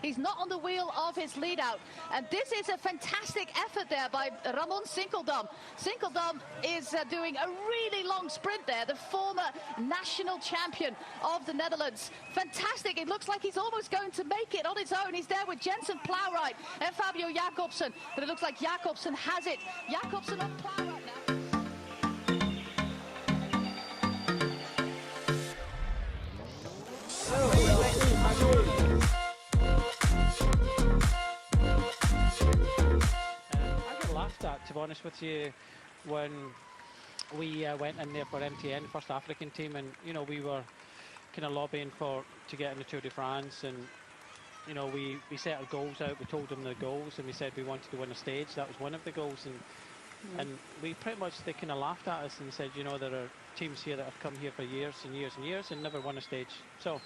He's not on the wheel of his lead out. And this is a fantastic effort there by Ramon Sinkeldam. Sinkeldam is doing a really long sprint there, the former national champion of the Netherlands. Fantastic. It looks like he's almost going to make it on his own. He's there with Jensen Plowright and Fabio Jakobsen. But it looks like Jakobsen has it. Jakobsen on Plowright now. I got laughed at, to be honest with you, when we went in there for MTN, the first African team, and you know, we were kind of lobbying to get in the Tour de France, and you know, we set our goals out. We told them the goals, and we said we wanted to win a stage. That was one of the goals, and we pretty much, they kind of laughed at us and said, you know, there are teams here that have come here for years and years and years and never won a stage. So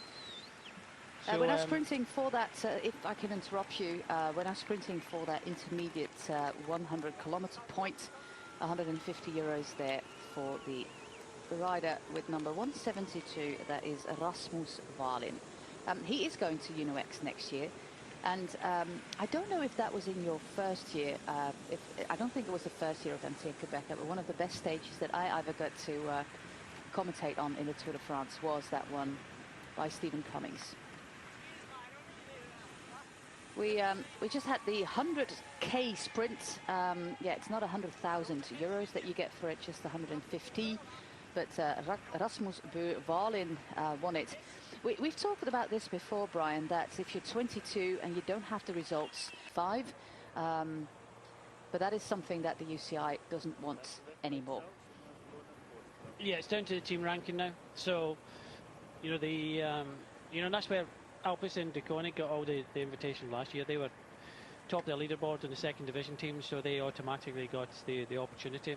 when I'm sprinting for that, if I can interrupt you, when I'm sprinting for that intermediate 100-kilometer point, 150 euros there for the rider with number 172, that is Rasmus Wallin. He is going to UNOX next year, and I don't know if that was in your first year. I don't think it was the first year of MTN Quebec, but one of the best stages that I ever got to commentate on in the Tour de France was that one by Stephen Cummings. We just had the 100k sprint. Yeah, it's not 100,000 euros that you get for it, just 150. But Rasmus Wallin won it. We've talked about this before, Brian, that if you're 22 and you don't have the results, 5. But that is something that the UCI doesn't want anymore. Yeah, it's down to the team ranking now. So, you know, you know, that's where Alpes and Duconi got all the invitation last year. They were top of the leaderboard in the second division team, so they automatically got the opportunity.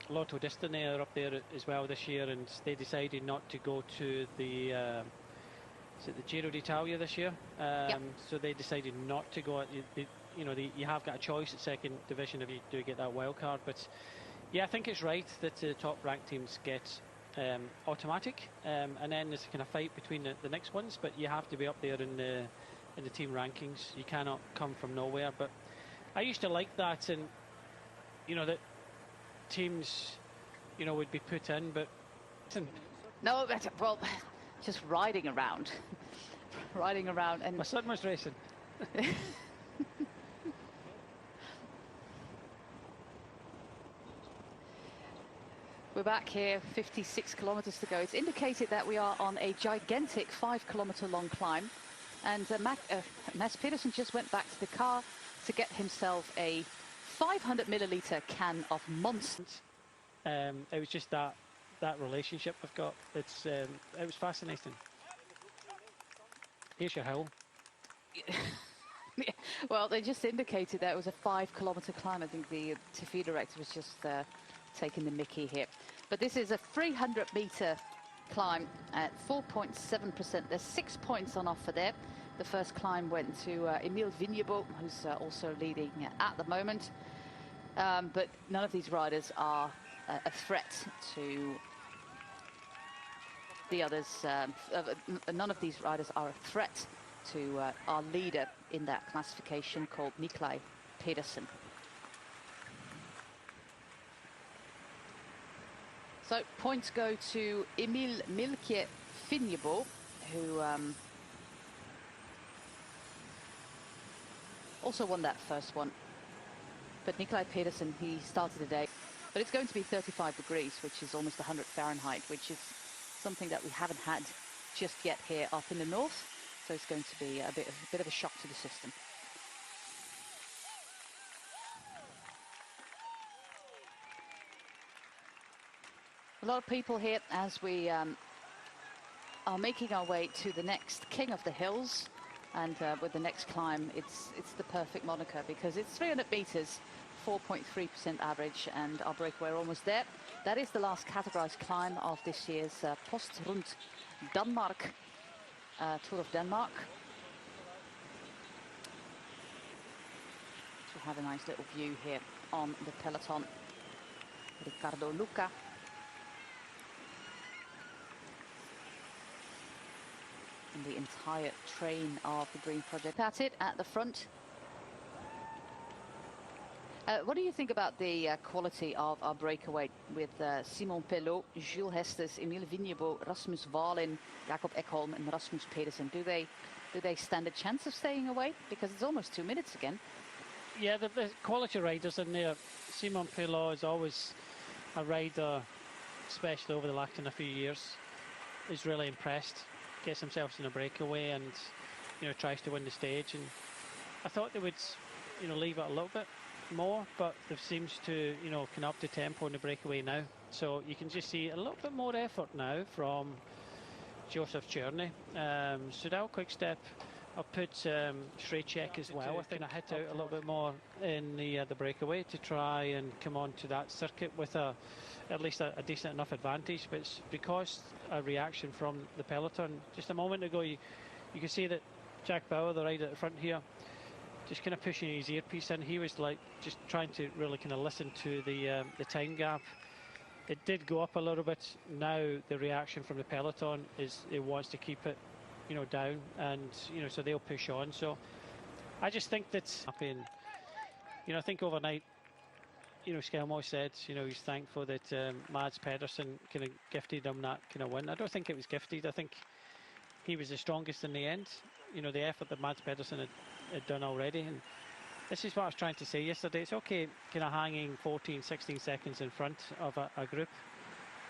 Lotto Destiny are up there as well this year, and they decided not to go to the is it the Giro d'Italia this year. Yep. So they decided not to go. You know, you have got a choice at second division if you do get that wild card. But yeah, I think it's right that the top ranked teams get automatic, and then there's a kind of fight between the next ones, but you have to be up there in the team rankings. You cannot come from nowhere. But I used to like that, and you know, that teams, you know, would be put in, but no, well, just riding around and my son was racing. We're back here, 56 kilometers to go. It's indicated that we are on a gigantic 5-kilometer long climb. And Mads Pedersen just went back to the car to get himself a 500 milliliter can of Monster. It was just that relationship we've got. It was fascinating. Here's your hill. Well, they just indicated that it was a 5-kilometer climb. I think the TV director was just taking the mickey here. But this is a 300-meter climb at 4.7%. There's 6 points on offer there. The first climb went to Emile Vignebo, who's also leading at the moment. But none of these riders are a threat to the others. None of these riders are a threat to our leader in that classification, called Nikolai Pedersen. So points go to Emile Milkje Vignebo, who also won that first one. But Nikolai Pedersen, he started the day. But it's going to be 35 degrees, which is almost 100 Fahrenheit, which is something that we haven't had just yet here up in the north. So it's going to be a bit of a shock to the system. A lot of people here as we are making our way to the next King of the Hills. And with the next climb, it's the perfect moniker because it's 300 meters, 4.3% average, and our breakaway, we're almost there. That is the last categorized climb of this year's Post Rund Denmark, Tour of Denmark. So have a nice little view here on the peloton. Ricardo Luca. in the entire train of the Green Project. That's it at the front. What do you think about the quality of our breakaway with Simon Pelot, Jules Hesters, Emil Vignebo, Rasmus Wallin, Jakob Ekholm and Rasmus Pedersen? Do they stand a chance of staying away? Because it's almost 2 minutes again. Yeah, the quality riders in there. Simon Pelot is always a rider, especially over the last few years. Is really impressed, gets himself in a breakaway and, you know, tries to win the stage. And I thought they would, you know, leave it a little bit more, but there seems to, you know, can up the tempo in the breakaway now. So you can just see a little bit more effort now from Joseph Cherney. Soudal Quickstep, I'll put Shrejcek as well. I think I hit out a little bit more in the breakaway to try and come on to that circuit with at least a decent enough advantage. But it's because a reaction from the peloton. Just a moment ago, you can see that Jack Bauer, the rider at the front here, just kind of pushing his earpiece in. He was like just trying to really kind of listen to the time gap. It did go up a little bit. Now the reaction from the peloton is it wants to keep it, you know, down, and you know, so they'll push on. So I just think that's happy. You know, I think overnight, you know, Skelmo said, you know, he's thankful that Mads Pedersen kind of gifted him that kind of win. I don't think it was gifted. I think he was the strongest in the end. You know, the effort that Mads Pedersen had done already. And this is what I was trying to say yesterday. It's okay kind of hanging 14, 16 seconds in front of a group.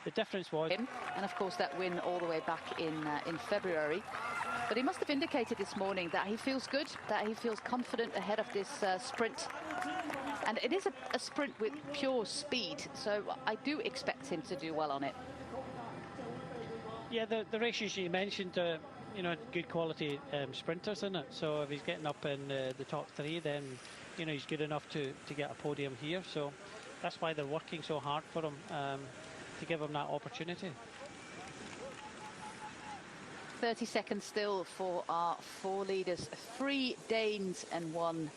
The difference was... And of course that win all the way back in February. But he must have indicated this morning that he feels good, that he feels confident ahead of this sprint. And it is a sprint with pure speed, so I do expect him to do well on it. Yeah, the races you mentioned, you know, good quality sprinters in it. So if he's getting up in the top three, then, you know, he's good enough to get a podium here. So that's why they're working so hard for him, to give him that opportunity. 30 seconds still for our four leaders. 3 Danes and 1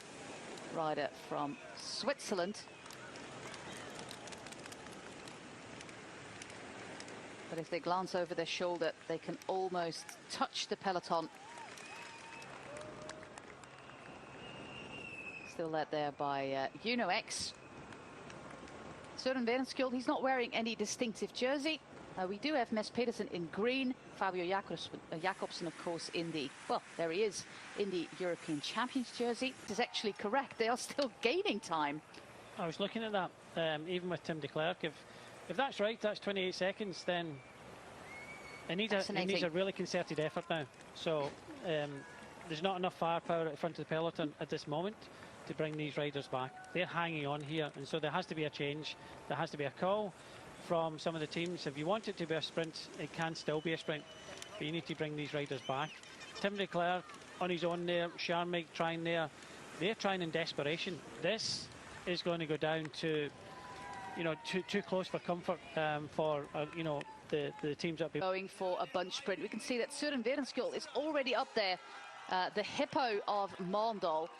rider from Switzerland. But if they glance over their shoulder, they can almost touch the peloton. Still led there by Uno X. Søren Werenskjold, he's not wearing any distinctive jersey. We do have Mads Pedersen in green. Fabio Jakobsen, of course, in the, well, there he is, in the European Champions jersey. This is actually correct. They are still gaining time. I was looking at that, even with Tim de Klerk. If that's right, that's 28 seconds, then it needs a really concerted effort now. So there's not enough firepower at the front of the peloton at this moment to bring these riders back. They're hanging on here, and so there has to be a change. There has to be a call from some of the teams. If you want it to be a sprint, it can still be a sprint, but you need to bring these riders back. Tim de Klerk on his own there, Sharmig trying there. They're trying in desperation. This is going to go down to, you know, too close for comfort for, you know, the teams that be going for a bunch sprint. We can see that Søren Werenskjold is already up there, the hippo of Mondal.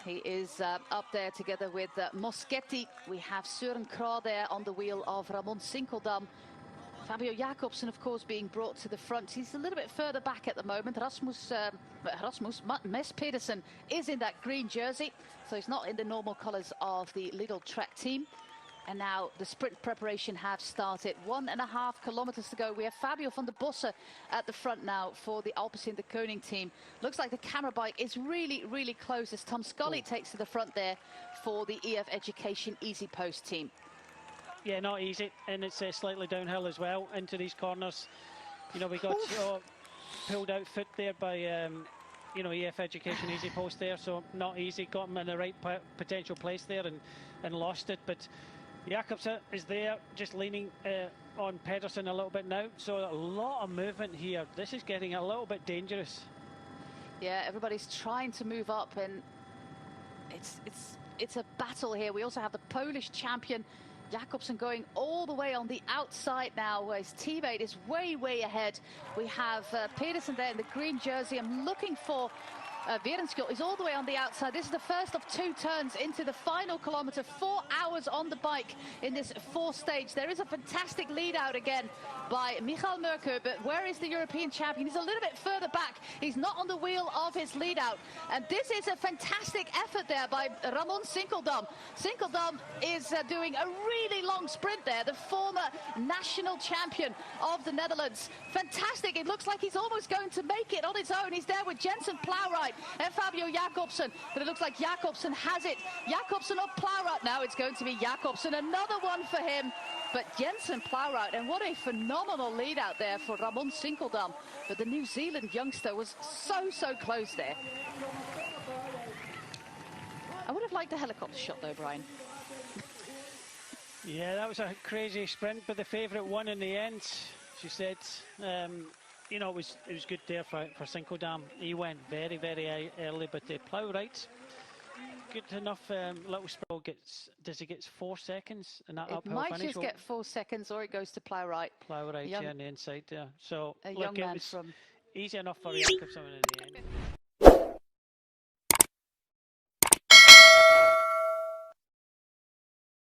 He is up there together with Moschetti. We have Søren Kragh there on the wheel of Ramon Sinkeldam. Fabio Jakobsen, of course, being brought to the front. He's a little bit further back at the moment. Mads Pedersen is in that green jersey, so he's not in the normal colours of the Lidl track team. And now the sprint preparation have started. 1.5 kilometers to go. We have Fabio van der Bossen at the front now for the Alpecin de Koning team. Looks like the camera bike is really, really close as Tom Scully takes to the front there for the EF Education Easy Post team. Yeah, not easy, and it's slightly downhill as well into these corners. You know, we got pulled out foot there by, you know, EF Education Easy Post there, so not easy. Got him in the right potential place there and lost it, but Jakobsen is there, just leaning on Pedersen a little bit now. So a lot of movement here. This is getting a little bit dangerous. Yeah, everybody's trying to move up, and it's a battle here. We also have the Polish champion Jakobsen going all the way on the outside now, where his teammate is way, way ahead. We have Pedersen there in the green jersey. I'm looking for Verenskjold is all the way on the outside. This is the first of 2 turns into the final kilometre. 4 hours on the bike in this 4th stage. There is a fantastic lead out again by Michael Merkur, but where is the European champion? He's a little bit further back. He's not on the wheel of his lead out. And this is a fantastic effort there by Ramon Sinkeldam. Sinkeldam is doing a really long sprint there, the former national champion of the Netherlands. Fantastic. It looks like he's almost going to make it on his own. He's there with Jensen Plowright and Fabio Jakobsen, but it looks like Jakobsen has it. Jakobsen or Plowright now. It's going to be Jakobsen. Another one for him, but Jensen Plowright. And what a phenomenal lead out there for Ramon Sinkeldam. But the New Zealand youngster was so close there. I would have liked a helicopter shot though, Brian. Yeah, that was a crazy sprint, but the favourite won in the end. She said, you know, it was good there for Sinkeldam. He went very early, but Plowright, good enough. Little Sproul does he get 4 seconds in that uphill finish? It might just get 4 seconds, or it goes to Plowright. Plowright, yeah, on the inside there. So a look, young man it was from easy enough for Jakobsen in the end.